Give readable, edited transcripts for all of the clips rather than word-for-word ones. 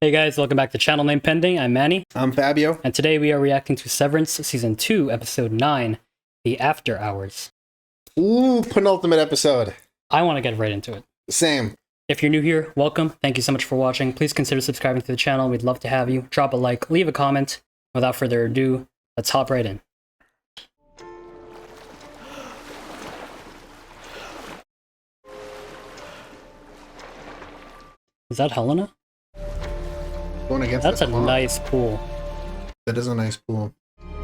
Hey guys, welcome back to Channel Name Pending. I'm Manny. I'm Fabio. And today we are reacting to Severance Season 2, Episode 9, The After Hours. Ooh, penultimate episode. I want to get right into it. Same. If you're new here, welcome. Thank you so much for watching. Please consider subscribing to the channel. We'd love to have you. Drop a like, leave a comment. Without further ado, let's hop right in. Is that Helena? Going against That's a clock. nice pool. That is a nice pool.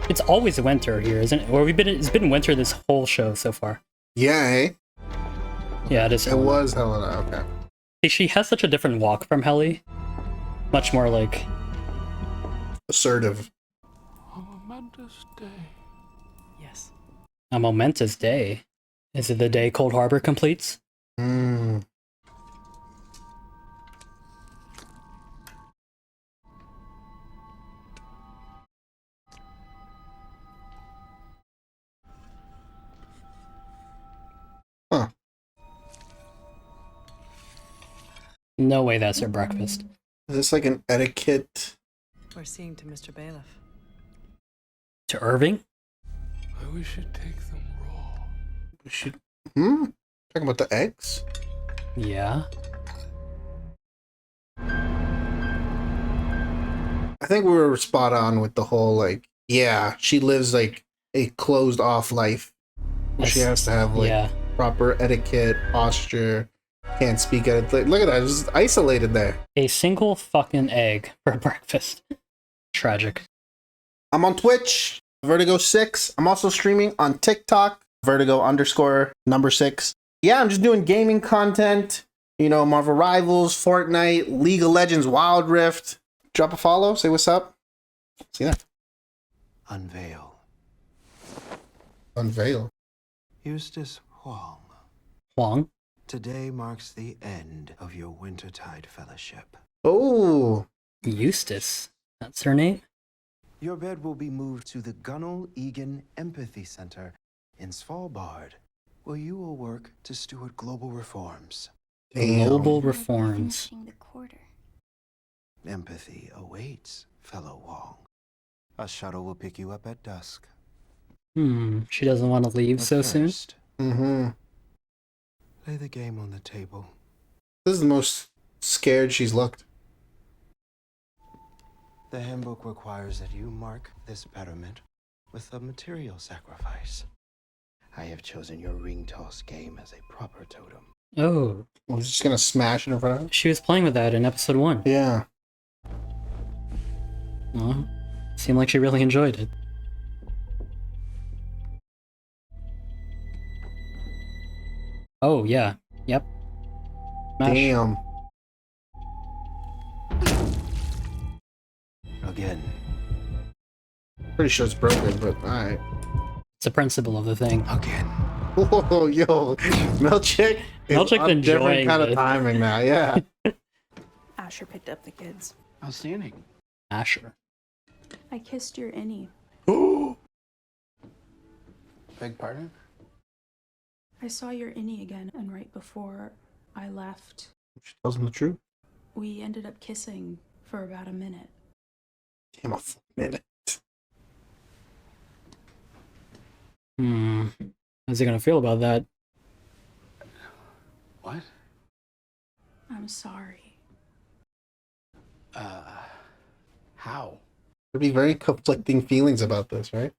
It's always winter here, isn't it? Or it's been winter this whole show so far. Yeah, hey? Yeah, it is. It was Helena, okay. She has such a different walk from Helly. Much more like... assertive. A momentous day. Yes. A momentous day. Is it the day Cold Harbor completes? Hmm. Huh. No way that's her breakfast. Is this like an etiquette? We're seeing to Mr. Bailiff. To Irving? We should take them raw. We should... Talking about the eggs? Yeah. I think we were spot on with the whole, like, yeah, she lives, like, a closed-off life. She has to have, like, yeah. proper etiquette, posture, can't speak at it. Like, look at that, just isolated there. A single fucking egg for breakfast. Tragic. I'm on Twitch, Vertigo6. I'm also streaming on TikTok, Vertigo_6. Yeah, I'm just doing gaming content. You know, Marvel Rivals, Fortnite, League of Legends, Wild Rift. Drop a follow, say what's up. See that? Unveil. Unveil. Eustace Huang. Huang? Today marks the end of your Wintertide Fellowship. Oh. Eustace. That's her name? Your bed will be moved to the Gunnel Egan Empathy Center in Svalbard, where you will work to steward global reforms. Damn. Global reforms. Finishing the quarter. Empathy awaits, fellow Huang. A shuttle will pick you up at dusk. She doesn't want to leave But so soon? first, lay the game on the table. This is the most scared she's looked. The handbook requires that you mark this betterment with a material sacrifice. I have chosen your ring toss game as a proper totem. Oh. I was just gonna smash it in front of her. She was playing with that in episode 1. Yeah. Well, seemed like she really enjoyed it. Oh, yeah. Yep. Smash. Damn. Again. Pretty sure it's broken, but alright. It's the principle of the thing. Again. Whoa, yo. Milkshake is Milkshake on different enjoying kind this. of timing now, yeah. Asher picked up the kids. Outstanding. Asher. I kissed your innie. Beg pardon? I saw your innie again, and right before I left, She tells him the truth. we ended up kissing for about a minute. Damn, a full minute. How's he gonna feel about that? What? I'm sorry. How? There'd be very conflicting feelings about this, right?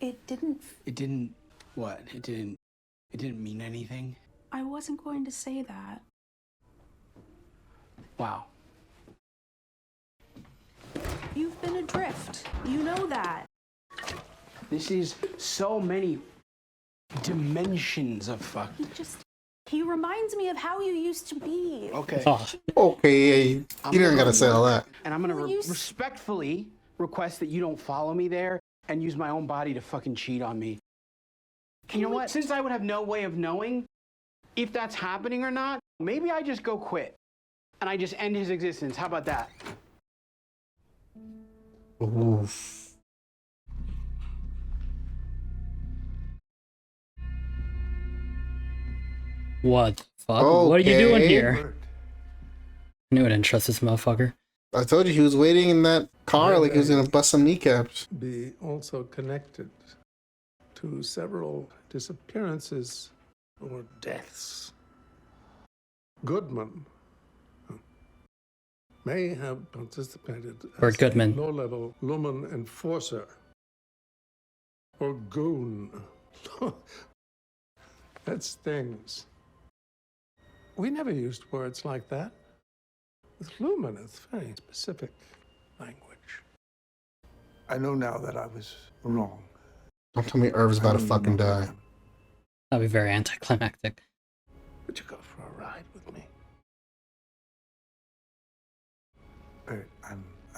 It didn't. It didn't... What? It didn't mean anything? I wasn't going to say that. Wow. You've been adrift. You know that. This is so many dimensions of fuck. He reminds me of how you used to be. Okay. Oh, Okay, you I'm didn't gonna gotta say all that. And I'm gonna Well, you respectfully request that you don't follow me there and use my own body to fucking cheat on me. You know what? Since I would have no way of knowing if that's happening or not, maybe I just go quit. And I just end his existence. How about that? Oof. what the fuck? What are you doing Okay. here? I knew I didn't trust this motherfucker. I told you he was waiting in that car like he was gonna bust some kneecaps. Be also connected to several disappearances or deaths. Goodman may have participated Or as Goodman. a low-level Lumen enforcer or goon. That stings. We never used words like that. With Lumen, it's very specific language. I know now that I was wrong. Don't tell me Irv's about to I'm fucking not with die. him. That'd be very anticlimactic. Would you go for a ride with me?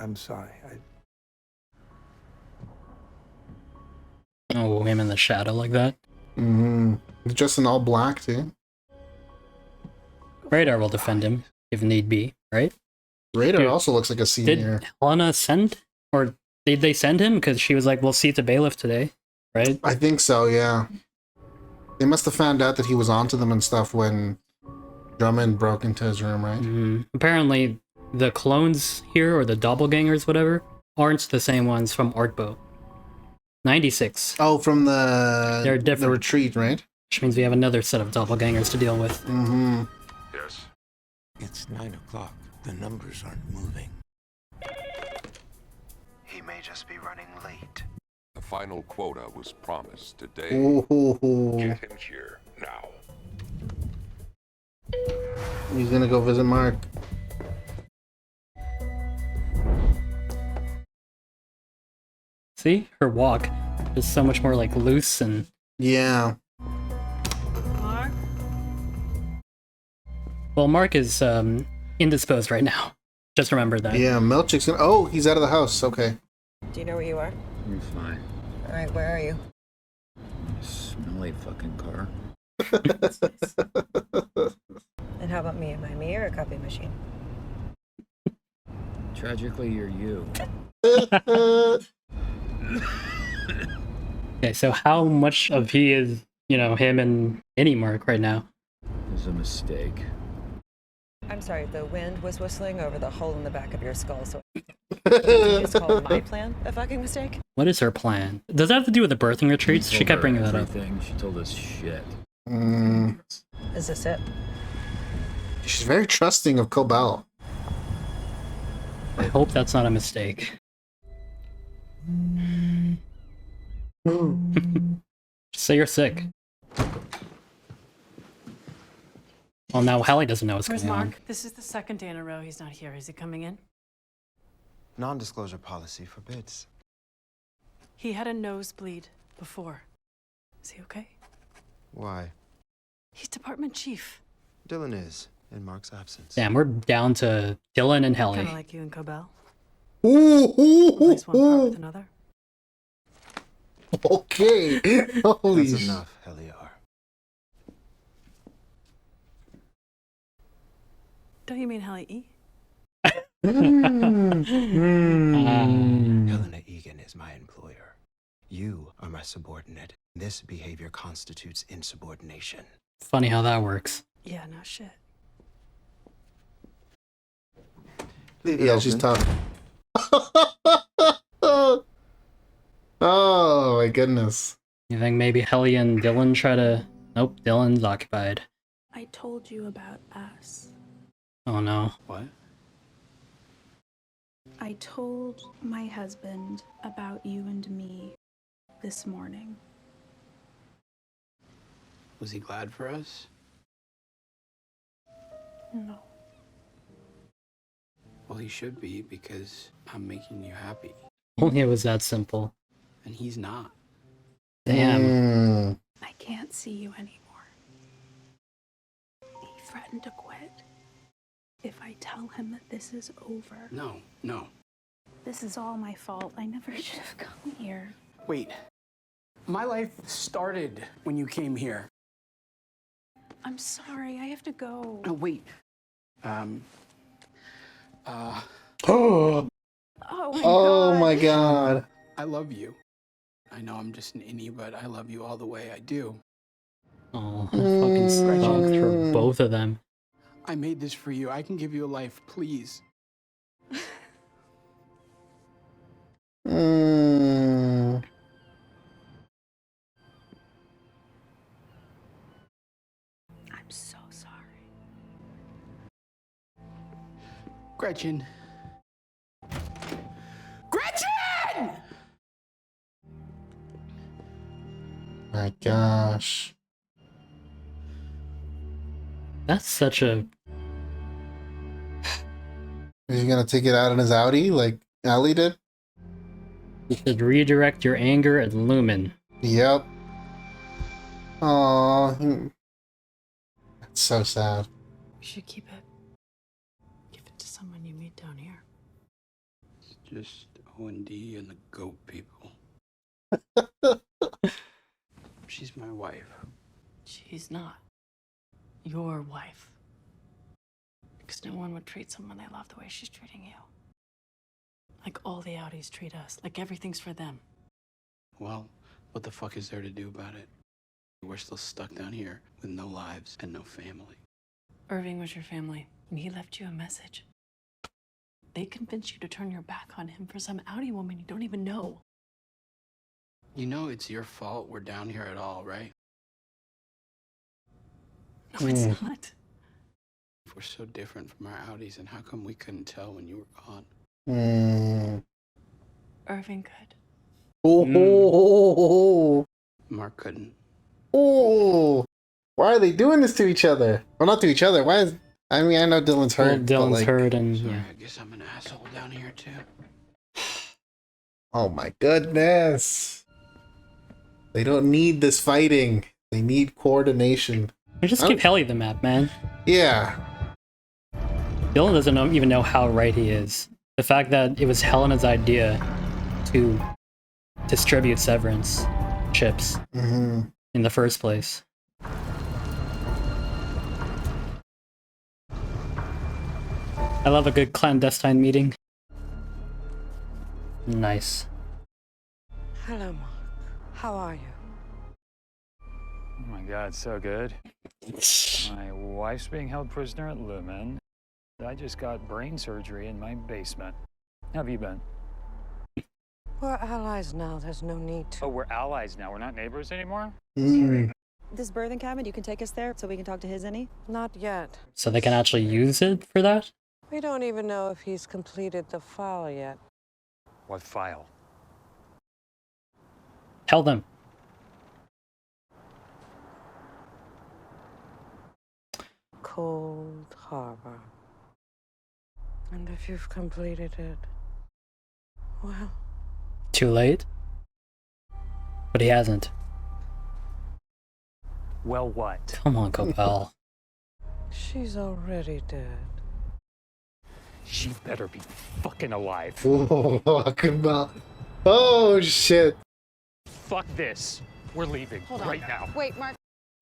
I'm sorry. Oh, him in the shadow like that. Mm-hmm. He's dressed in all black too. Radar will defend him if need be, right? Radar Dude, also looks like a senior. Did Helena send, or did they send him? Because she was like, we'll see to bailiff today, right? I think so, yeah. They must have found out that he was onto them and stuff when Drummond broke into his room, right? Apparently, the clones here, or the doppelgangers, whatever, aren't the same ones from Arkbow. 96. Oh, from the They're different. the retreat, right? Which means we have another set of doppelgangers to deal with. Mm-hmm. Yes. It's 9 o'clock. The numbers aren't moving. He may just be running late. The final quota was promised today. Ooh. Get him here now. He's gonna go visit Mark. See? Her walk is so much more like loose and... Yeah. Mark? Well, Mark is indisposed right now. Just remember that. Yeah, Melchick's gonna... Oh, he's out of the house. Okay. Do you know where you are? I'm fine. All right, where are you? Smelly fucking car. And how about me? Am I me or a copy machine? Tragically, you're you. Okay, so how much of he is, him and any Mark right now? It was a mistake. I'm sorry, the wind was whistling over the hole in the back of your skull, so you just call my plan a fucking mistake? What is her plan? Does that have to do with the birthing retreats? She kept bringing that up. Everything. She told us shit. Is this it? She's very trusting of Cobell. I hope that's not a mistake. Just say you're sick. Well, now Hallie doesn't know what's Where's going on. Mark? This is the second day in a row he's not here. Is he coming in? Non-disclosure policy forbids. He had a nosebleed before. Is he okay? Why? He's department chief. Dylan is, in Mark's absence. Damn, we're down to Dylan and Hallie. Kind of like you and Cobell. Ooh, Replace one part with another. Okay. Holy That's enough, Heliar. Don't you mean Hallie E? Helena Egan is my employer. You are my subordinate. This behavior constitutes insubordination. Funny how that works. Yeah, no shit. Leave it Yeah, open. she's tough. Oh my goodness. You think maybe Hallie and Dylan try to... Nope, Dylan's occupied. I told you about us. Oh no. What? I told my husband about you and me this morning. Was he glad for us? No. Well, he should be, because I'm making you happy. Only it was that simple. And he's not. Damn. I can't see you anymore. He threatened to quit. If I tell him that this is over. No. This is all my fault. I never should have come here. Wait. My life started when you came here. I'm sorry. I have to go. Oh, wait. Oh, Oh my god. I love you. I know I'm just an innie, but I love you all the way I do. Oh, that fucking sucked for both of them. I made this for you. I can give you a life, please. Gretchen. Gretchen! My gosh. That's such a... Is he gonna take it out on his Audi like Allie did? You should redirect your anger at Lumen. Yep. Aww. That's so sad. You should keep it. Give it to someone you meet down here. It's just O&D and the goat people. She's my wife. She's not your wife. Because no one would treat someone they love the way she's treating you. Like all the Audis treat us. Like everything's for them. Well, what the fuck is there to do about it? We're still stuck down here with no lives and no family. Irving was your family, and he left you a message. They convinced you to turn your back on him for some Audi woman you don't even know. You know it's your fault we're down here at all, right? No, it's not. If we're so different from our Audis, and how come we couldn't tell when you were gone? Irving could. Oh. Mark couldn't. Oh. Why are they doing this to each other? Well, not to each other. Why is... I mean, I know Dylan's hurt. Well, but, Dylan's like... hurt and... Sorry, yeah. I guess I'm an asshole down here too. Oh my goodness. They don't need this fighting. They need coordination. Just give Helly the map, man. Yeah. Dylan doesn't even know how right he is. The fact that it was Helena's idea to distribute Severance chips in the first place. I love a good clandestine meeting. Nice. Hello, Mark. How are you? Oh my god, so good. My wife's being held prisoner at Lumen. I just got brain surgery in my basement. How have you been? We're allies now. There's no need to. Oh, we're allies now. We're not neighbors anymore? This birthing cabin, you can take us there so we can talk to his any? Not yet. So they can actually use it for that? We don't even know if he's completed the file yet. What file? Tell them. Cold Harbor. And if you've completed it, well... Too late? But he hasn't. Well, what? Come on, Copel. She's already dead. She better be fucking alive. Oh, Copel. Oh, shit. Fuck this. We're leaving right now. Wait, Mark.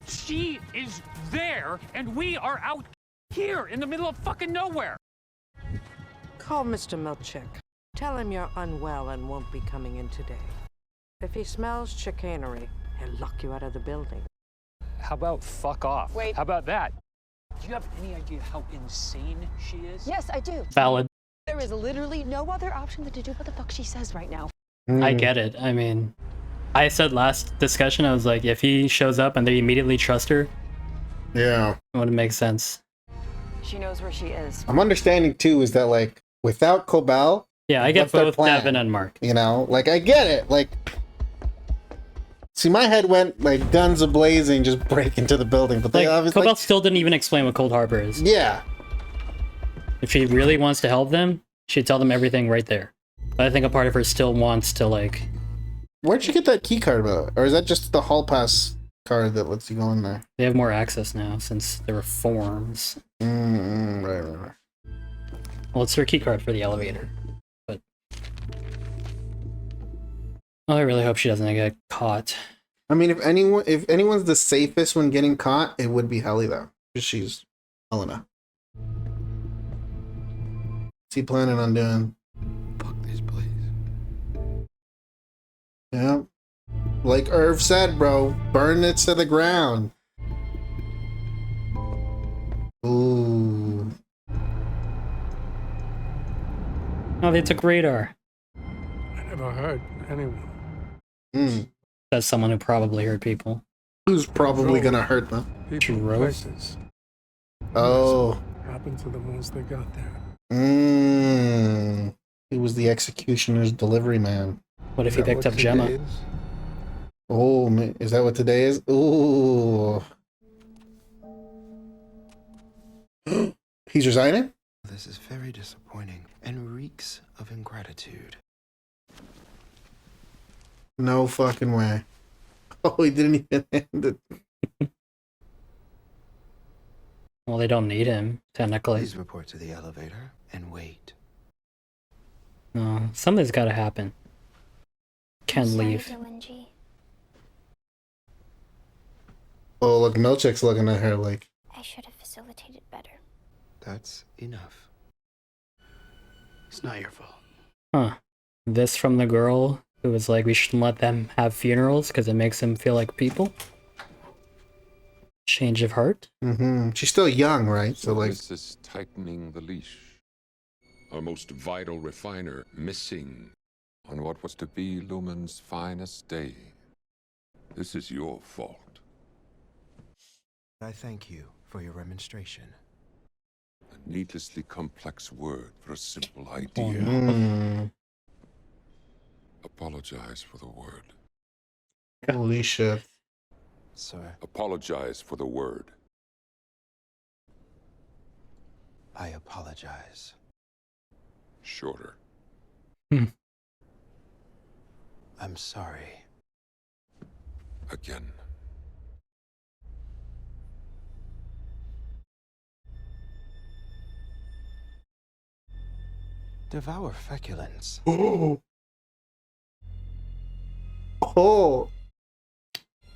She is there, and we are out here in the middle of fucking nowhere. Call Mr. Milchick. Tell him you're unwell and won't be coming in today. If he smells chicanery, he'll lock you out of the building. How about fuck off? Wait. How about that? Do you have any idea how insane she is? Yes, I do. Valid. There is literally no other option than to do what the fuck she says right now. I get it. I mean, I said last discussion, I was like, if he shows up and they immediately trust her, Yeah. it wouldn't make sense. She knows where she is. I'm understanding, too, is that, like, without Cobal... Yeah, I get what's their both plan? Devin and Mark. You know? Like, I get it. Like... See, my head went, like, guns a-blazing, just break into the building. But they Like, obviously... Cobalt still didn't even explain what Cold Harbor is. Yeah. If she really wants to help them, she'd tell them everything right there. But I think a part of her still wants to, like... Where'd you get that key card, about? Or is that just the hall pass card that lets you go in there? They have more access now, since there were forms. Right. Well, it's her key card for the elevator. But... Well, I really hope she doesn't get caught. I mean, if anyone's the safest when getting caught, it would be Helly, though. Because she's Helena. What's he planning on doing? Fuck this place. Yeah. Like Irv said, bro, burn it to the ground. Ooh. Oh, they took radar. I never heard anyone. That's someone who probably hurt people. Who's probably gonna hurt them? People, Rose? places. Oh. What happened to them once they got there? He was the executioner's delivery man. What if he picked up Gemma? Oh, is that what today is? Ooh. He's resigning? This is very disappointing and reeks of ingratitude. No fucking way. Oh, he didn't even end it. Well, they don't need him, technically. Please report to the elevator and wait. No, something's gotta happen. Can't leave. Oh, look, Milchick's looking at her like... I should have facilitated better. That's enough. It's not your fault. Huh. This from the girl who was like, we shouldn't let them have funerals because it makes them feel like people? Change of heart? Mm-hmm. She's still young, right? So like... This is tightening the leash. Our most vital refiner missing on what was to be Lumen's finest day. This is your fault. I thank you for your remonstration. A needlessly complex word for a simple Oh, idea. no. Apologize for the word. Holy shit. Sir, Apologize for the word. I apologize. Shorter. Hmm. I'm sorry. Again. Devour feculence. Oh. Oh.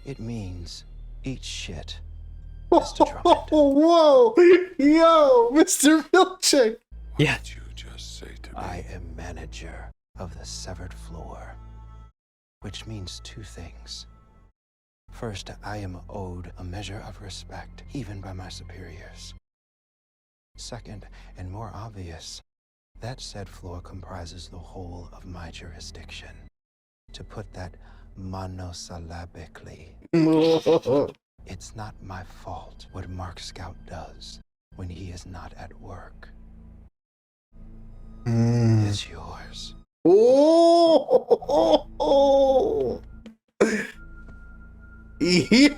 It means eat shit, Mr. Mr. Drummond. Whoa. Yo, Mr. Milchick. Yeah. What did you just say to me? I am manager of the severed floor, which means two things. First, I am owed a measure of respect, even by my superiors. Second, and more obvious, that said floor comprises the whole of my jurisdiction. To put that monosyllabically, it's not my fault what Mark Scout does when he is not at work. It's yours. Oh. Yeah.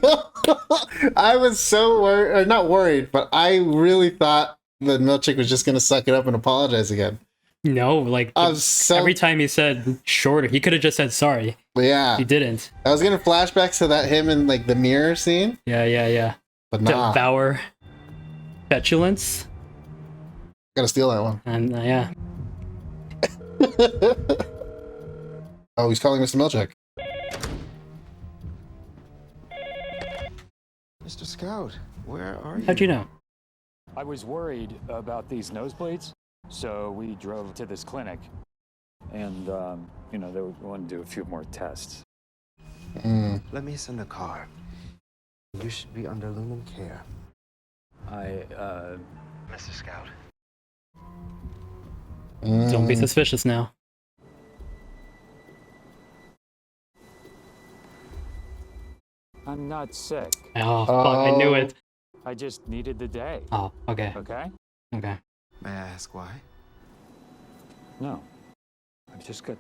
I was so worried, or not worried, but I really thought that Milchick was just gonna suck it up and apologize again. No, like, I was so... every time he said shorter, he could have just said sorry. Yeah. He didn't. I was getting flashbacks to that him in like the mirror scene. Yeah. But nah. Devour petulance. Gotta steal that one. And yeah. Oh, he's calling Mr. Milchick. Mr. Scout, where are you? How'd you know? I was worried about these nosebleeds, so we drove to this clinic. And, you know, they wanted to do a few more tests. Let me send a car. You should be under Lumen care. Mr. Scout. Don't be suspicious now. I'm not sick. Oh, fuck, I knew it. I just needed the day. Oh, okay. Okay? Okay. May I ask why? No. I've just got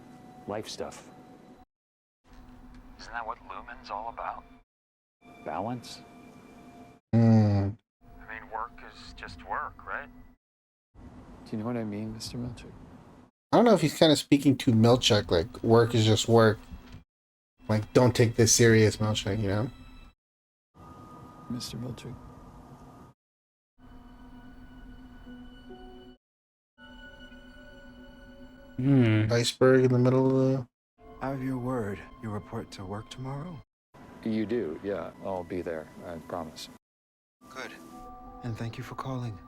life stuff. Isn't that what Lumen's all about? Balance? I mean, work is just work, right? Do you know what I mean, Mr. Milchick? I don't know if he's kind of speaking to Milchick, like, work is just work. Like, don't take this serious, Milchick, you know? Mr. Milchick. Iceberg in the middle of the... I have your word. You report to work tomorrow? You do, yeah. I'll be there, I promise. Good. And thank you for calling.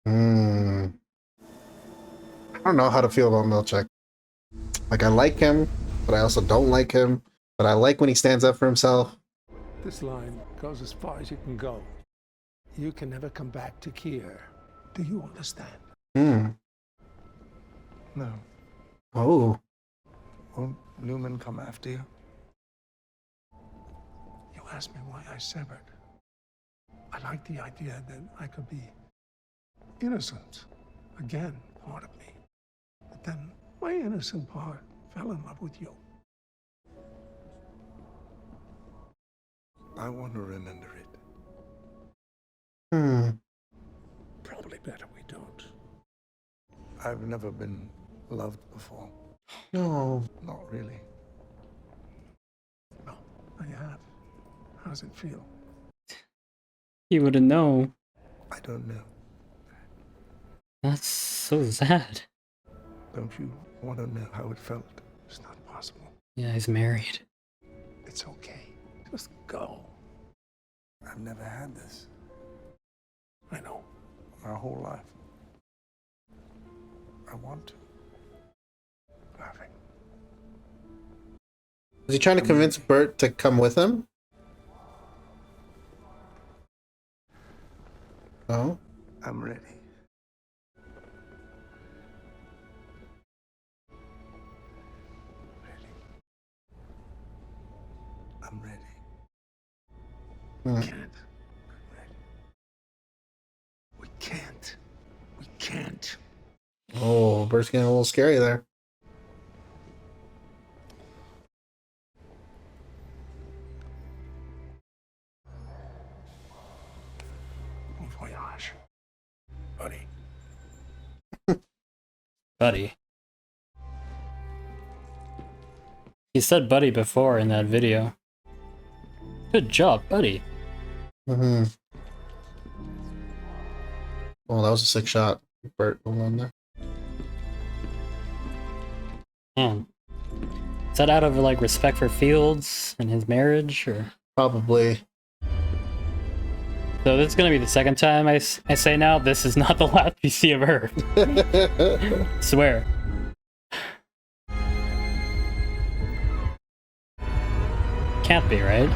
I don't know how to feel about Milchick. Like, I like him, but I also don't like him. But I like when he stands up for himself. This line goes as far as you can go. You can never come back to Kier. Do you understand? No. Oh. Won't Lumen come after you? You asked me why I severed. I like the idea that I could be innocent again, part of me. But then my innocent part fell in love with you. I want to remember it. Probably better we don't. I've never been loved before. No. Not really. No, I have. How does it feel? You wouldn't know. I don't know. That's so sad. Don't you want to know how it felt? It's not possible. Yeah, he's married. It's okay. Just go. I've never had this. I know. My whole life. I want to. Perfect. Is he trying to convince Bert to come with him? No? I'm ready. I'm ready. Hmm. Can't. We can't. We can't. Oh, Bert's getting a little scary there. Bon voyage, buddy. Buddy. He said buddy before in that video. Good job, buddy. Mm-hmm. Oh, that was a sick shot. Bert going on there. Man. Is that out of like respect for Fields and his marriage, or? Probably. So this is gonna be the second time I say now, this is not the last we see of her. Swear. Can't be, right?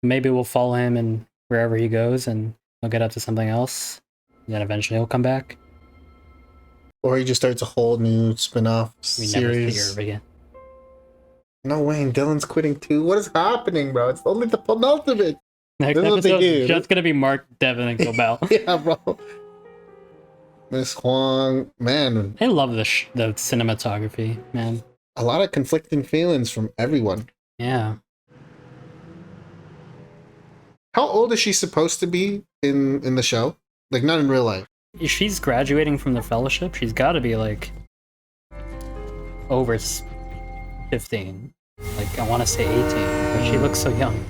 Maybe we'll follow him and wherever he goes and he'll get up to something else. And then eventually he'll come back. Or he just starts a whole new spin-off We never see series. her again. No, Wayne, Dylan's quitting too. What is happening, bro? It's only the penultimate. Next This is what they episode do. is just gonna be Mark, Devin, and Gobel. Yeah, bro. Miss Huang, man, I love the cinematography, man. a lot of conflicting feelings from everyone. Yeah. How old is she supposed to be in the show? Like, not in real life. If she's graduating from the fellowship, she's gotta be like over 15. Like, I want to say 18, but she looks so young.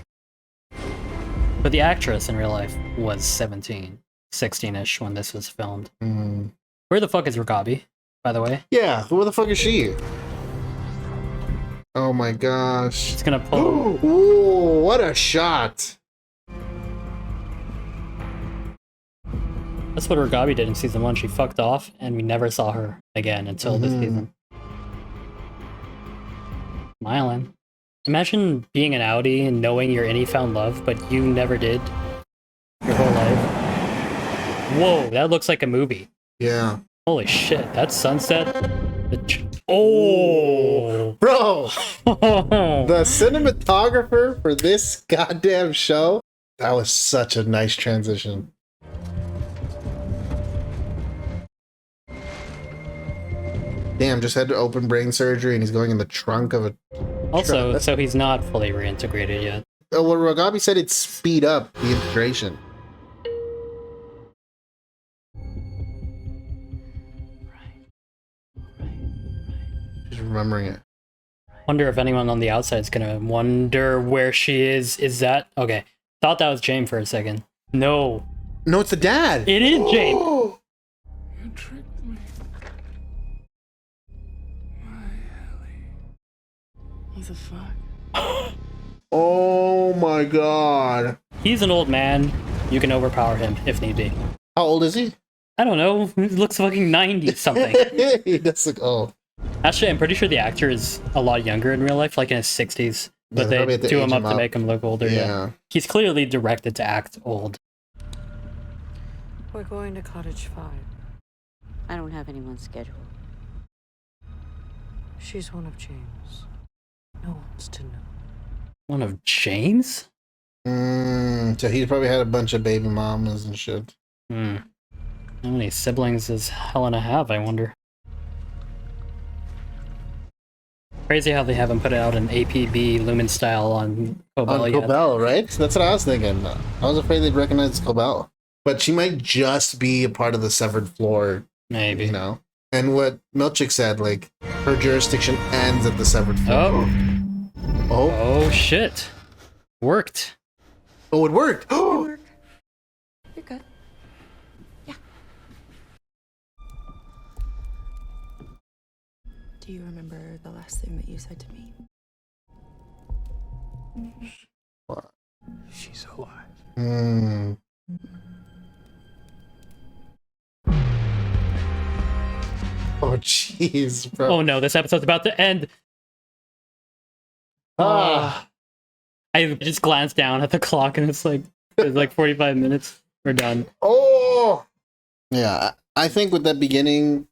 But the actress in real life was 17, 16-ish when this was filmed. Mm. Where the fuck is Ragabi, by the way? Yeah, who the fuck is she? Oh my gosh. She's gonna pull... Ooh, what a shot. That's what Ragabi did in season 1. She fucked off, and we never saw her again until this season. Smiling. Imagine being an Audi and knowing your innie found love, but you never did your whole life. Whoa, that looks like a movie. Yeah. Holy shit, that's Sunset. Oh, bro. The cinematographer for this goddamn show, that was such a nice transition. Damn, just had to open brain surgery and he's going in the trunk of a... Also, so he's not fully reintegrated yet. Oh, well, Ragabi said it'd speed up the integration. Just remembering it. Wonder if anyone on the outside is gonna wonder where she is. Is that... Okay, thought that was Jane for a second. No. No, it's the dad! It is Jane! You tricked me. What the fuck? Oh my god. He's an old man. You can overpower him if need be. How old is he? I don't know. He looks fucking 90-something. He does look old. Actually, I'm pretty sure the actor is a lot younger in real life, like in his 60s. But Yeah, they do him up to make him look older. Yeah. He's clearly directed to act old. We're going to Cottage 5. I don't have anyone scheduled. She's one of James. No one's to know. One of James? So he probably had a bunch of baby mamas and shit. How many siblings does Helena have, I wonder? Crazy how they haven't put it out in APB Lumen style on Cobell yet. Cobell, right? That's what I was thinking. I was afraid they'd recognize Cobell. But she might just be a part of the severed floor. Maybe. You know? And what Milchick said, like, her jurisdiction ends at the severed floor. Oh shit. Worked. Oh, it worked! You're good. Do you remember the last thing that you said to me? What? She's alive. Oh, jeez, bro. Oh no, this episode's about to end. I just glanced down at the clock and it's like 45 minutes. We're done. Oh! Yeah, I think with that beginning,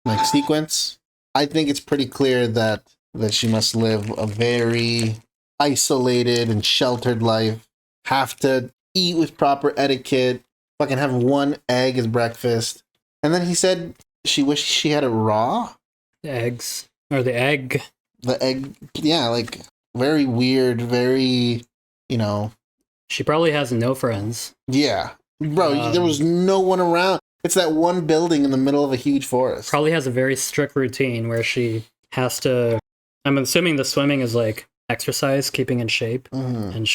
like, sequence, I think it's pretty clear that she must live a very isolated and sheltered life, have to eat with proper etiquette, fucking have one egg as breakfast. And then he said she wished she had it raw? The eggs. Or the egg. The egg, yeah, like, very weird, very, you know. She probably has no friends. Yeah. Bro, there was no one around. It's that one building in the middle of a huge forest. Probably has a very strict routine where she has to... I'm assuming the swimming is like exercise, keeping in shape. And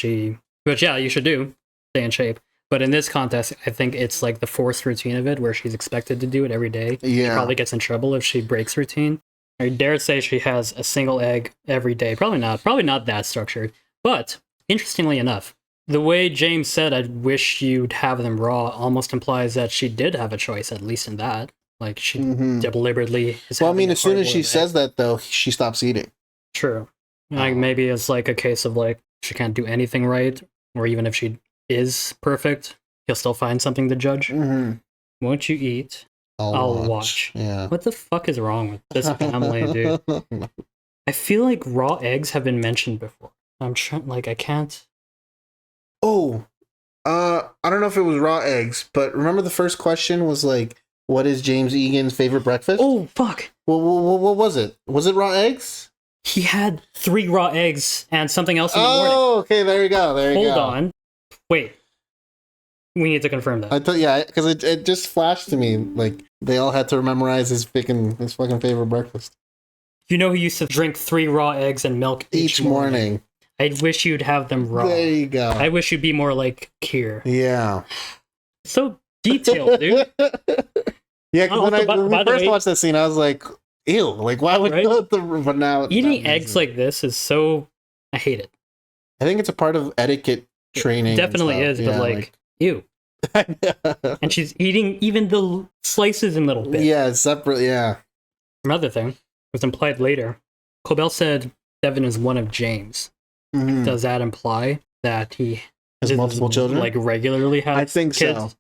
which, yeah, you should do. Stay in shape. But in this contest, I think it's like the forced routine of it where she's expected to do it every day. Yeah. She probably gets in trouble if she breaks routine. I dare say she has a single egg every day. Probably not that structured. But, interestingly enough, the way James said, I wish you'd have them raw, almost implies that she did have a choice, at least in that. Like, she deliberately is Well, I mean, having a as soon as hard she boiled says egg. that, though, she stops eating. True. Like, maybe it's like a case of, like, she can't do anything right, or even if she is perfect, he'll still find something to judge. Won't you eat? I'll watch. Yeah. What the fuck is wrong with this family, dude? I feel like raw eggs have been mentioned before. I'm trying, like, I can't. Oh, I don't know if it was raw eggs, but remember the first question was like, what is James Egan's favorite breakfast? Oh, fuck. What was it? Was it raw eggs? He had 3 raw eggs and something else in the morning. Oh, okay, there you go. Hold on. Wait. We need to confirm that. I thought, yeah, because it just flashed to me like they all had to memorize his fucking favorite breakfast. You know, he used to drink 3 raw eggs and milk each morning. I wish you'd have them raw. There you go. I wish you'd be more like Kier. Yeah. So detailed, dude. Yeah, because when we first watched that scene, I was like, ew, like, why would you but now eating eggs like this is so... I hate it. I think it's a part of etiquette training. It definitely is, but like, ew. And she's eating even the slices in little bits. Yeah, separate, yeah. Another thing was implied later. Cobell said Devin is one of James. Does that imply that he has multiple children? Like regularly has I think kids? so.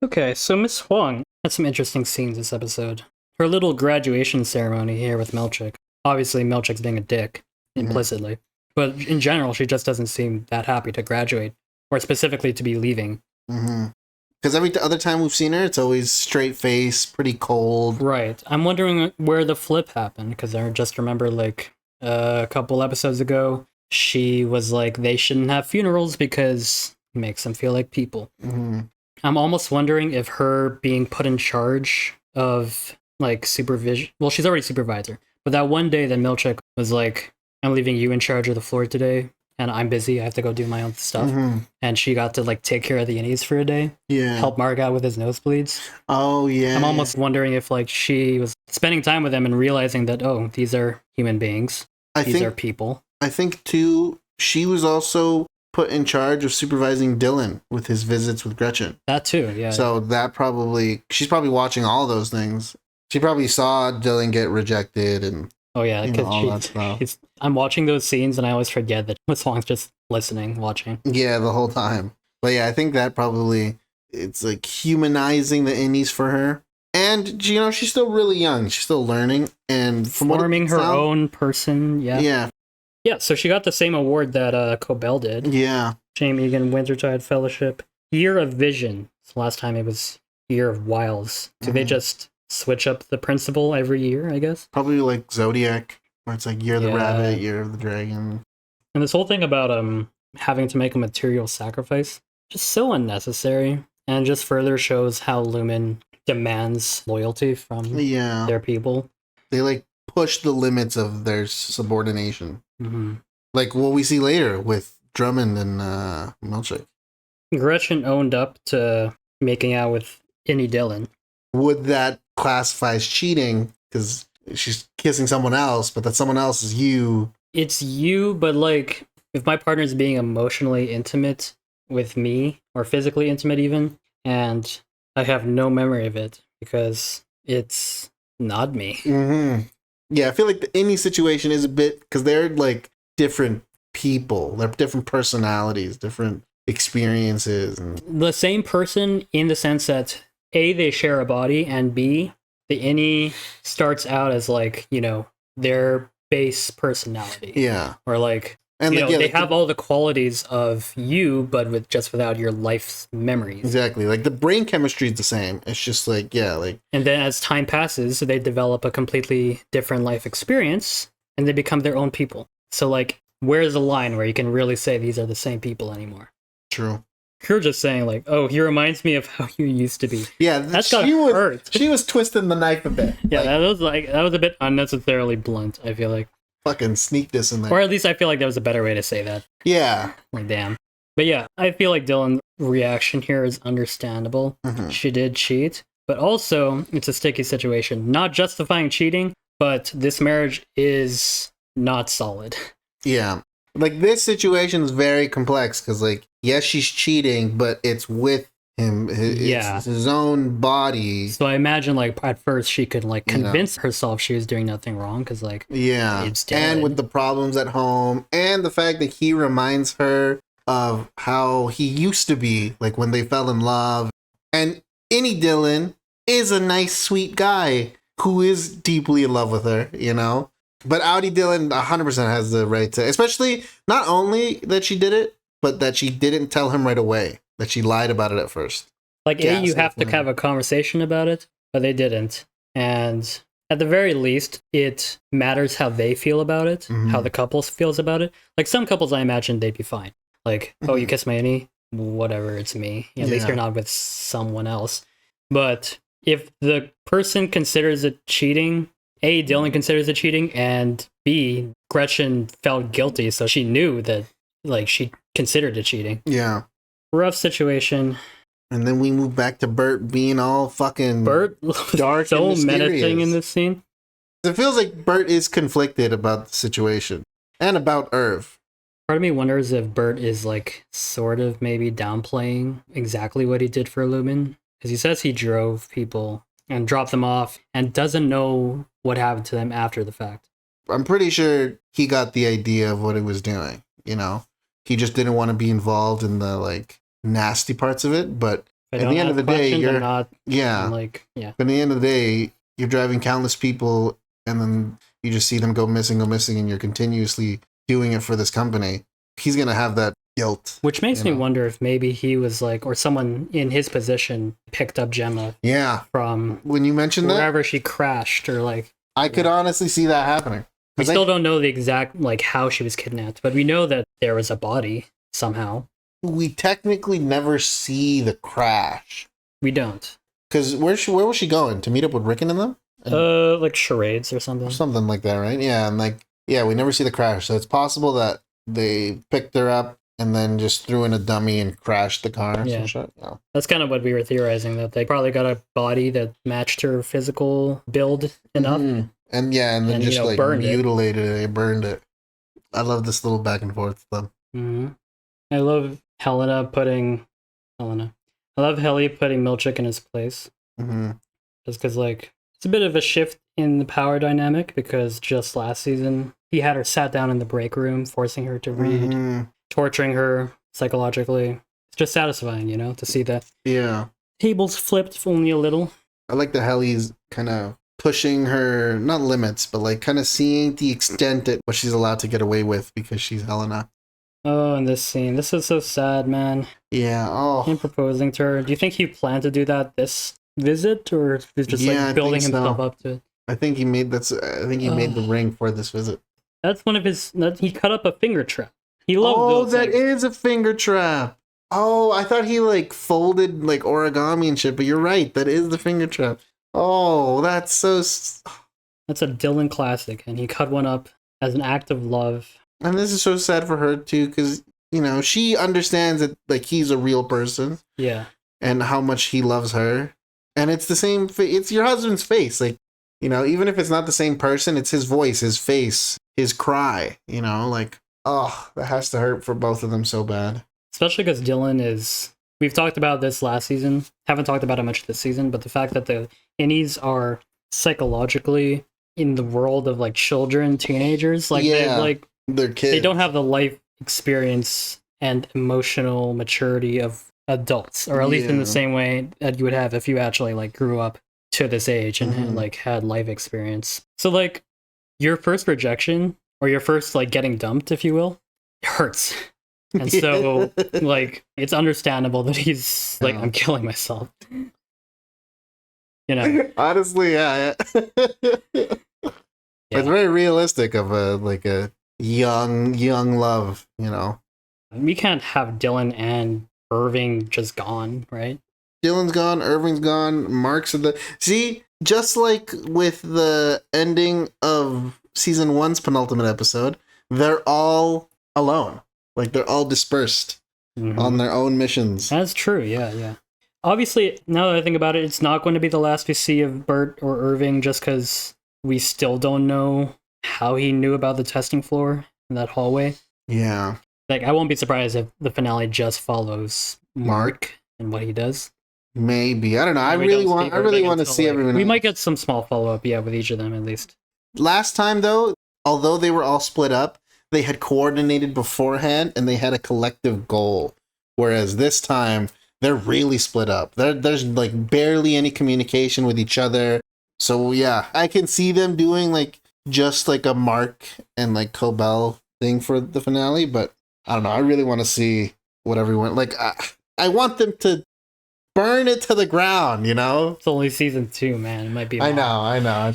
Okay, so Miss Huang had some interesting scenes this episode. Her little graduation ceremony here with Milchick. Obviously, Milchick's being a dick, implicitly. But in general, she just doesn't seem that happy to graduate, or specifically to be leaving. Because every other time we've seen her, it's always straight face, pretty cold. Right. I'm wondering where the flip happened, because I just remember, like, a couple episodes ago, she was like, they shouldn't have funerals because it makes them feel like people. I'm almost wondering if her being put in charge of, like, supervision... Well, she's already supervisor. But that one day that Milchick was like, I'm leaving you in charge of the floor today, and I'm busy, I have to go do my own stuff. And she got to, like, take care of the innies for a day. Yeah. Help Mark out with his nosebleeds. Oh, yeah. I'm almost wondering if, like, she was spending time with them and realizing that, oh, these are human beings. These are people. I think, too, she was also put in charge of supervising Dylan with his visits with Gretchen. That, too, yeah. So that she's probably watching all those things. She probably saw Dylan get rejected and... Oh, yeah, because I'm watching those scenes and I always forget that Miss Huang's just listening, watching. Yeah, the whole time. But yeah, I think that probably, it's like humanizing the innies for her. And, you know, she's still really young. She's still learning. And forming her own person, yeah. Yeah. Yeah, so she got the same award that Cobell did. Yeah. Shame Egan, Wintertide Fellowship. Year of Vision. So last time it was Year of Wilds. Do they just switch up the principle every year, I guess? Probably like Zodiac, where it's like Year of the Rabbit, Year of the Dragon. And this whole thing about having to make a material sacrifice, just so unnecessary. And just further shows how Lumen demands loyalty from their people. They like push the limits of their subordination. Mm-hmm. Like what we see later with Drummond and Milchick. Gretchen owned up to making out with Innie Dillon. Would that classify as cheating? Because she's kissing someone else, but that someone else is you. It's you, but like, if my partner's being emotionally intimate with me, or physically intimate even, and I have no memory of it because it's not me. Mm-hmm. Yeah, I feel like the Innie situation is a bit, because they're like different people, they're different personalities, different experiences. And the same person in the sense that A, they share a body, and B, the Innie starts out as like, you know, their base personality. Yeah. Or like, and you like, know, they have all the qualities of you, but without your life's memories. Exactly. Like the brain chemistry is the same. It's just like, yeah, like. And then as time passes, they develop a completely different life experience and they become their own people. So like, where's the line where you can really say these are the same people anymore? True. You're just saying like, oh, he reminds me of how you used to be. Yeah, that's got hurt. She was twisting the knife a bit. Yeah, that was a bit unnecessarily blunt, I feel like. Fucking sneak this in there. Or at least I feel like there was a better way to say that. Yeah. Like, damn. But yeah, I feel like Dylan's reaction here is understandable. Mm-hmm. She did cheat, but also it's a sticky situation. Not justifying cheating, but this marriage is not solid. Yeah. Like, this situation is very complex because, like, yes, she's cheating, but it's with him. It's his own body. So I imagine, like, at first she could, like, convince herself she was doing nothing wrong because, like, it's dead. And with the problems at home and the fact that he reminds her of how he used to be, like, when they fell in love. And Innie Dillon is a nice, sweet guy who is deeply in love with her, you know? But Audi Dillon 100% has the right to, especially not only that she did it, but that she didn't tell him right away, that she lied about it at first. Like, you have to have a conversation about it, but they didn't. And at the very least, it matters how they feel about it, how the couple feels about it. Like, some couples, I imagine they'd be fine. Like, oh, you kiss my Innie? Whatever, it's me. At least you're not with someone else. But if the person considers it cheating, A, Dylan considers it cheating, and B, Gretchen felt guilty, so she knew that, like, she considered it cheating. Yeah. Rough situation. And then we move back to Bert being all fucking dark so and menacing in this scene. It feels like Bert is conflicted about the situation and about Irv. Part of me wonders if Bert is, like, sort of maybe downplaying exactly what he did for Lumen. Because he says he drove people and dropped them off and doesn't know what happened to them after the fact. I'm pretty sure he got the idea of what he was doing, you know? He just didn't want to be involved in the, like, nasty parts of it, but at the end of the day, you're not, yeah. Yeah. But at the end of the day, you're driving countless people and then you just see them go missing, and you're continuously doing it for this company. He's going to have that guilt. Which makes me wonder if maybe he was like, or someone in his position picked up Gemma. Yeah. From when you mentioned wherever she crashed, or like. I could honestly see that happening. We still don't know the exact, like, how she was kidnapped, but we know that there was a body somehow. We technically never see the crash. We don't. Because where was she going? To meet up with Rickon and them? Like charades or something. Something like that, right? Yeah, and like, yeah, we never see the crash. So it's possible that they picked her up and then just threw in a dummy and crashed the car or some shit. No. That's kind of what we were theorizing, that they probably got a body that matched her physical build enough. Mm-hmm. And yeah, and then just like mutilated it. They burned it. I love this little back and forth stuff. Mm-hmm. I love Helena. I love Helly putting Milchick in his place. Mm-hmm. Just because, like, it's a bit of a shift in the power dynamic, because just last season, he had her sat down in the break room, forcing her to read, torturing her psychologically. It's just satisfying, you know, to see that. Yeah. Tables flipped only a little. I like that Helly's kind of pushing her, not limits, but like kind of seeing the extent at what she's allowed to get away with because she's Helena. Oh, and this scene. This is so sad, man. Yeah. Oh. Him proposing to her. Do you think he planned to do that this visit, or he's just Yeah, I like building think himself so. up to it? I think he made the ring for this visit. That's one of his. He cut up a finger trap. He loved Oh, those that things. is a finger trap. Oh, I thought he like folded like origami and shit, but you're right. That is the finger trap. Oh, that's so. That's a Dylan classic, and he cut one up as an act of love. And this is so sad for her too, because you know she understands that like he's a real person. Yeah. And how much he loves her, and it's the same. It's your husband's face, like you know, even if it's not the same person, it's his voice, his face, his cry. You know, like oh, that has to hurt for both of them so bad. Especially because Dylan is. We've talked about this last season. Haven't talked about it much this season, but the fact that the innies are psychologically in the world of like children, teenagers, like they're kids. They don't have the life experience and emotional maturity of adults, or at least in the same way that you would have if you actually like grew up to this age and like had life experience. So like your first rejection or your first like getting dumped, if you will, it hurts. And so like it's understandable that he's like, I'm killing myself. You know. Honestly, yeah. It's very realistic of a young love, you know. We can't have Dylan and Irving just gone, right? Dylan's gone, Irving's gone, Mark's at the... See, just like with the ending of season 1's penultimate episode, they're all alone. Like, they're all dispersed on their own missions. That's true, yeah. Obviously, now that I think about it, it's not going to be the last we see of Bert or Irving, just because we still don't know how he knew about the testing floor in that hallway. Yeah. Like, I won't be surprised if the finale just follows Mark and what he does. Maybe. I don't know. I really want to see everyone. We might get some small follow-up, with each of them, at least. Last time, though, although they were all split up, they had coordinated beforehand and they had a collective goal. Whereas this time, they're really split up. There's like barely any communication with each other. So yeah, I can see them doing like just like a Mark and like Cobell thing for the finale, but I don't know. I really want to see what everyone like. I want them to burn it to the ground, you know? It's only season 2, man. It might be. I know.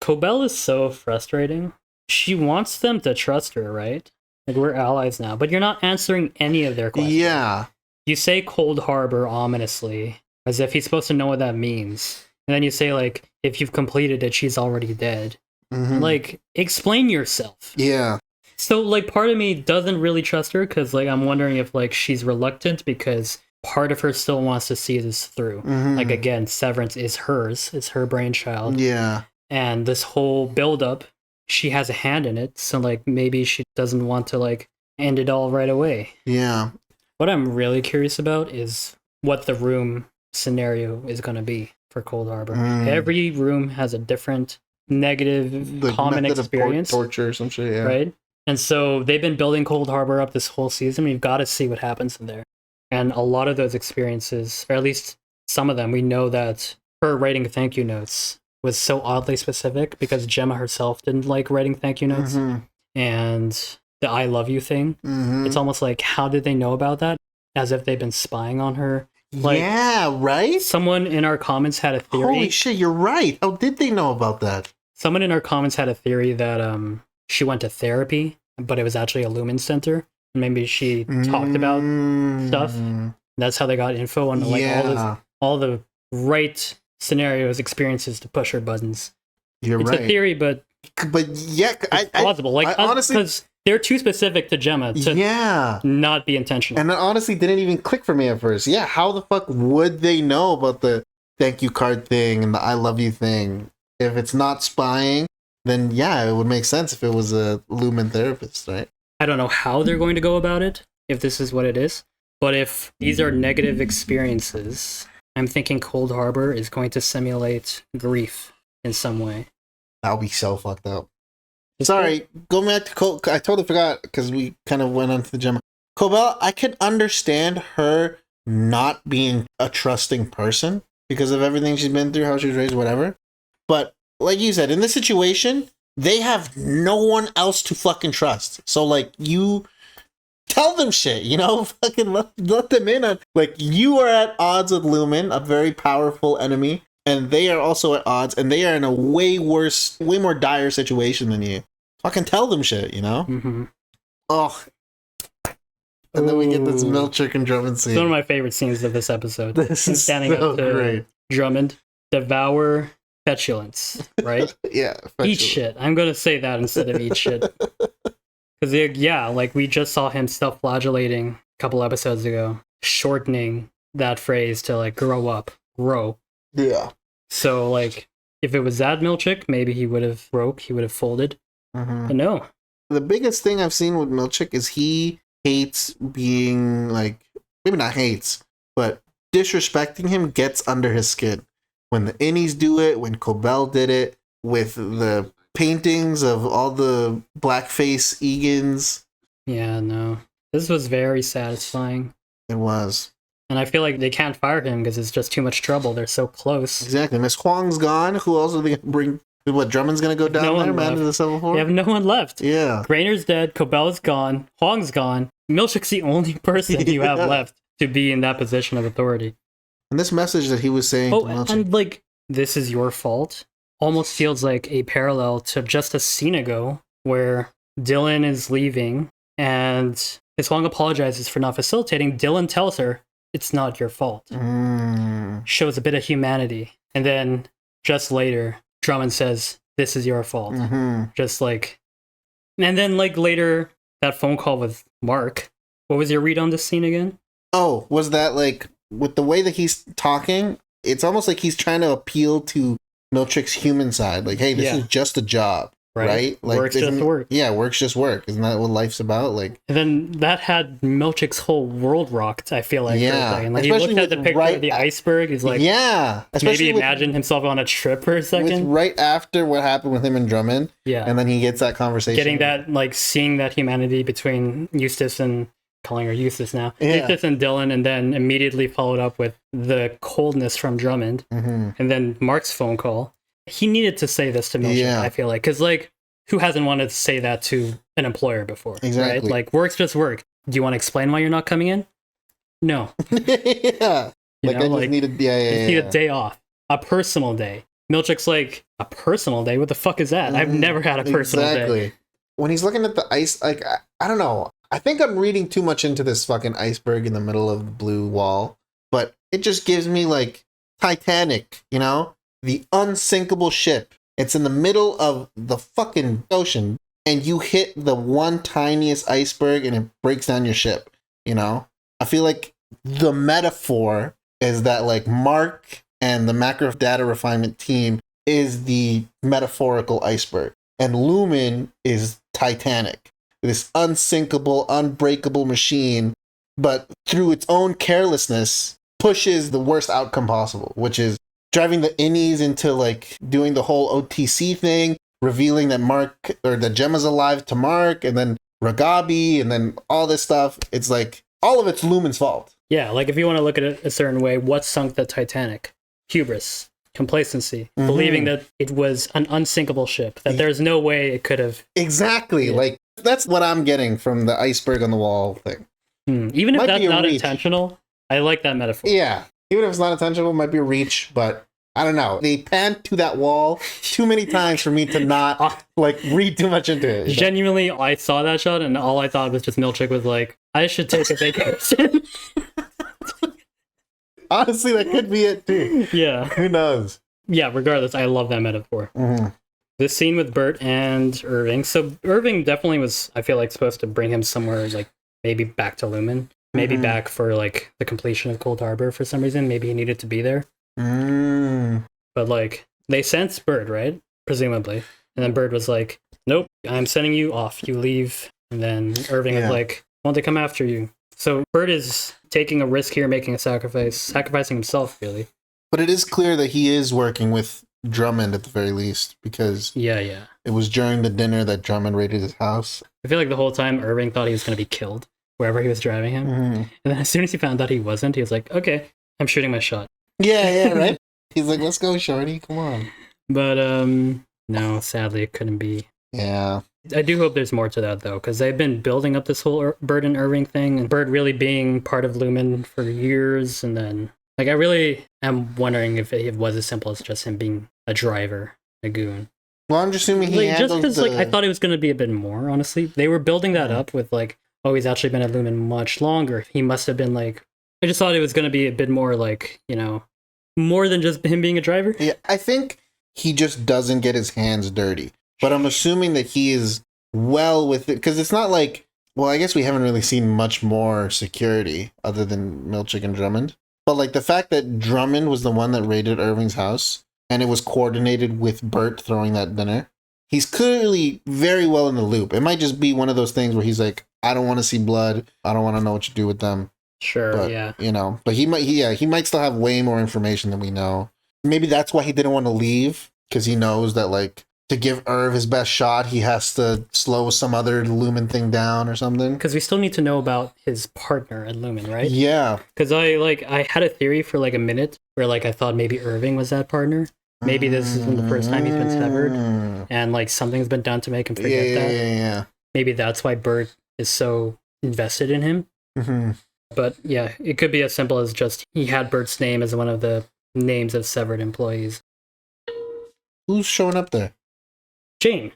Cobell is so frustrating. She wants them to trust her, right? Like, we're allies now, but you're not answering any of their questions. Yeah. You say Cold Harbor ominously, as if he's supposed to know what that means. And then you say, like, if you've completed it, she's already dead. Like, explain yourself. Yeah. So, like, part of me doesn't really trust her, because, like, I'm wondering if, like, she's reluctant because part of her still wants to see this through. Like, again, Severance is hers. It's her brainchild. Yeah. And this whole build-up, she has a hand in it, so like maybe she doesn't want to like end it all right away. Yeah. What I'm really curious about is what the room scenario is going to be for Cold Harbor. Every room has a different negative common experience, torture or some shit, yeah. Right? And so they've been building Cold Harbor up this whole season. We've got to see what happens in there. And a lot of those experiences, or at least some of them, we know that her writing thank you notes was so oddly specific because Gemma herself didn't like writing thank you notes. And the I love you thing, it's almost like, how did they know about that? As if they've been spying on her. Like, yeah, right? Someone in our comments had a theory. Holy shit, you're right. How did they know about that? Someone in our comments had a theory that she went to therapy, but it was actually a Lumen Center. Maybe she talked about stuff. That's how they got info on like all the right scenarios, experiences to push her buttons. It's a theory, but yeah, it's plausible. Like, honestly, because they're too specific to Gemma to not be intentional. And that honestly didn't even click for me at first. Yeah, how the fuck would they know about the thank you card thing and the I love you thing? If it's not spying, then yeah, it would make sense if it was a Lumen therapist, right? I don't know how they're going to go about it, if this is what it is. But if these are negative experiences, I'm thinking Cold Harbor is going to simulate grief in some way. That would be so fucked up. Sorry, go back to Cobell. I totally forgot because we kind of went on to the Gemma. Cobell, I can understand her not being a trusting person because of everything she's been through, how she was raised, whatever. But like you said, in this situation, they have no one else to fucking trust. So like you tell them shit, you know? Fucking let them in on, like, you are at odds with Lumen, a very powerful enemy, and they are also at odds, and they are in a way more dire situation than you. Fucking tell them shit, you know? Mm-hmm. Oh. And then we get this Milchick and Drummond scene. It's one of my favorite scenes of this episode. This Him is standing so up to great. Drummond. Devour petulance, right? Yeah. Eat shit. I'm going to say that instead of eat shit. Because, yeah, like we just saw him self-flagellating a couple episodes ago, shortening that phrase to like grow up, grow. Yeah. So, like, if it was that Milchick, maybe he would have broke, he would have folded. Mm-hmm. But no. The biggest thing I've seen with Milchick is he hates being, like, maybe not hates, but disrespecting him gets under his skin. When the innies do it, when Cobell did it, with the paintings of all the blackface Egans. Yeah, no. This was very satisfying. It was. And I feel like they can't fire him because it's just too much trouble. They're so close. Exactly. Miss Huang's gone. Who else are they going to bring? What, Drummond's going to go down there, man, to the Civil War? They have no one left. Yeah. Grainer's dead. Cobell's gone. Huang's gone. Milchick's the only person you have left to be in that position of authority. And this message that he was saying to Milchick. And like, this is your fault, almost feels like a parallel to just a scene ago where Dylan is leaving and Miss Huang apologizes for not facilitating. Dylan tells her, it's not your fault. Shows a bit of humanity. And then just later, Drummond says, this is your fault. Just like, and then like later, that phone call with Mark. What was your read on this scene again? Oh, was that like, with the way that he's talking, it's almost like he's trying to appeal to Milchick's human side. Like, hey, this is just a job, right? Like, work's just work. Yeah, work's just work. Isn't that what life's about? Like, and then that had Milchick's whole world rocked, I feel like. Yeah. And like, he looked at the picture of the iceberg. He's like, yeah. Maybe imagine himself on a trip for a second. Right after what happened with him and Drummond. Yeah. And then he gets that conversation. Getting that, like, seeing that humanity between Eustace and, calling her Eustace now, Eustace and Dylan, and then immediately followed up with the coldness from Drummond. And then Mark's phone call. He needed to say this to Milchick, I feel like. Because, like, who hasn't wanted to say that to an employer before? Exactly. Right? Like, work's just work. Do you want to explain why you're not coming in? No. Yeah. Like, I just need a day off. A personal day. Milchick's like, a personal day? What the fuck is that? I've never had a personal day. When he's looking at the ice, like, I don't know. I think I'm reading too much into this fucking iceberg in the middle of the blue wall, but it just gives me, like, Titanic, you know? The unsinkable ship. It's in the middle of the fucking ocean, and you hit the one tiniest iceberg and it breaks down your ship, you know? I feel like the metaphor is that, like, Mark and the macro data refinement team is the metaphorical iceberg, and Lumen is Titanic. This unsinkable, unbreakable machine, but through its own carelessness, pushes the worst outcome possible, which is driving the innies into, like, doing the whole OTC thing, revealing that Mark, or that Gemma's alive to Mark, and then Ragabi, and then all this stuff. It's like, all of it's Lumen's fault. Yeah, like, if you want to look at it a certain way, what sunk the Titanic? Hubris. Complacency. Believing that it was an unsinkable ship, that there's no way it could have. Exactly. Yeah. Like, that's what I'm getting from the iceberg on the wall thing. Even if that's not intentional, I like that metaphor. Yeah. Even if it's not intentional, it might be a reach, but I don't know. They panned to that wall too many times for me to not, like, read too much into it. Genuinely, I saw that shot, and all I thought was just Milchick was like, I should take a vacation. Honestly, that could be it, too. Yeah. Who knows? Yeah, regardless, I love that metaphor. This scene with Bert and Irving. So Irving definitely was, I feel like, supposed to bring him somewhere, like, maybe back to Lumen. Maybe back for, like, the completion of Cold Harbor for some reason. Maybe he needed to be there. But, like, they sent Bert, right? Presumably. And then Bert was like, nope, I'm sending you off. You leave. And then Irving was like, won't they come after you? So Bert is taking a risk here, making a sacrificing himself, really. But it is clear that he is working with Drummond at the very least, because it was during the dinner that Drummond raided his house. I feel like the whole time Irving thought he was going to be killed wherever he was driving him. And then as soon as he found out he wasn't, he was like, okay, I'm shooting my shot. Yeah, right? He's like, let's go, shorty, come on. But, no, sadly, it couldn't be. Yeah. I do hope there's more to that, though, because they've been building up this whole Bird and Irving thing, and Bird really being part of Lumen for years, and then, like, I really am wondering if it was as simple as just him being a driver, a goon. Well, I'm just assuming he Like, handles just because, the... like, I thought it was going to be a bit more, honestly. They were building that up with, like, oh, he's actually been at Lumen much longer. He must have been, like... I just thought it was going to be a bit more, like, you know, more than just him being a driver. Yeah, I think he just doesn't get his hands dirty. But I'm assuming that he is well with it, because it's not like, well, I guess we haven't really seen much more security other than Milchick and Drummond. But like the fact that Drummond was the one that raided Irving's house, and it was coordinated with Bert throwing that dinner, he's clearly very well in the loop. It might just be one of those things where he's like, I don't want to see blood. I don't want to know what you do with them. Sure, But, yeah. you know, but he might still have way more information than we know. Maybe that's why he didn't want to leave, because he knows that, like, to give Irv his best shot, he has to slow some other Lumen thing down or something. Because we still need to know about his partner at Lumen, right? Yeah. Because I had a theory for like a minute where like I thought maybe Irving was that partner. Maybe this isn't the first time he's been severed, and like something's been done to make him forget that. Yeah. Maybe that's why Bert is so invested in him. Mm-hmm. But yeah, it could be as simple as just he had Bert's name as one of the names of severed employees. Who's showing up there? Jane.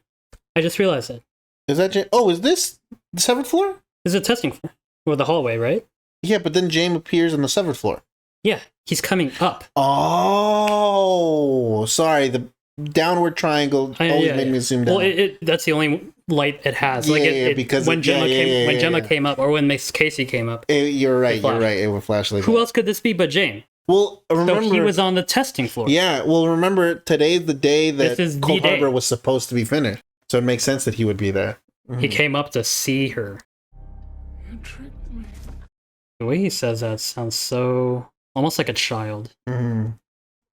I just realized it. Is that Jane? Oh, is this the severed floor? This is a testing floor. Or the hallway, right? Yeah, but then Jane appears on the severed floor. Yeah, he's coming up. Oh, sorry. The downward triangle always made me assume down. Well, that's the only light it has. Because when Gemma came up, or when Miss Casey came up. You're right. It would flash like Who that. else could this be but Jane? Well, remember, so he was on the testing floor. Yeah, well, remember, today's the day that Cold day. Harbor was supposed to be finished. So it makes sense that he would be there. Mm-hmm. He came up to see her. You tricked me. The way he says that sounds so... almost like a child. Mm-hmm.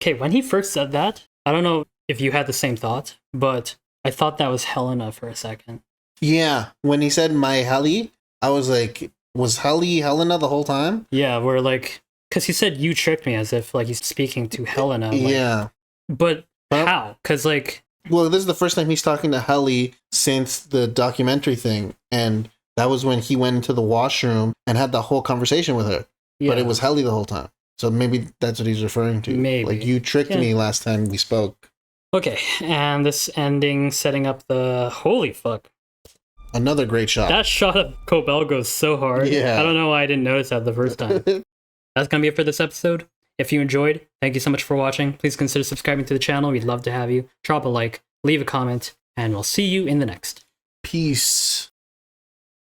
Okay, when he first said that, I don't know if you had the same thought, but I thought that was Helena for a second. Yeah, when he said my Helly, I was like, was Helly Helena the whole time? Yeah, we're like... because he said you tricked me, as if like he's speaking to Helena. Like, yeah. But how? Because like... well, this is the first time he's talking to Helly since the documentary thing. And that was when he went into the washroom and had the whole conversation with her. Yeah. But it was Helly the whole time. So maybe that's what he's referring to. Maybe. Like, you tricked me last time we spoke. Okay, and this ending setting up the... holy fuck. Another great shot. That shot of Cobell goes so hard. Yeah. I don't know why I didn't notice that the first time. That's going to be it for this episode. If you enjoyed, thank you so much for watching. Please consider subscribing to the channel. We'd love to have you. Drop a like, leave a comment, and we'll see you in the next. Peace.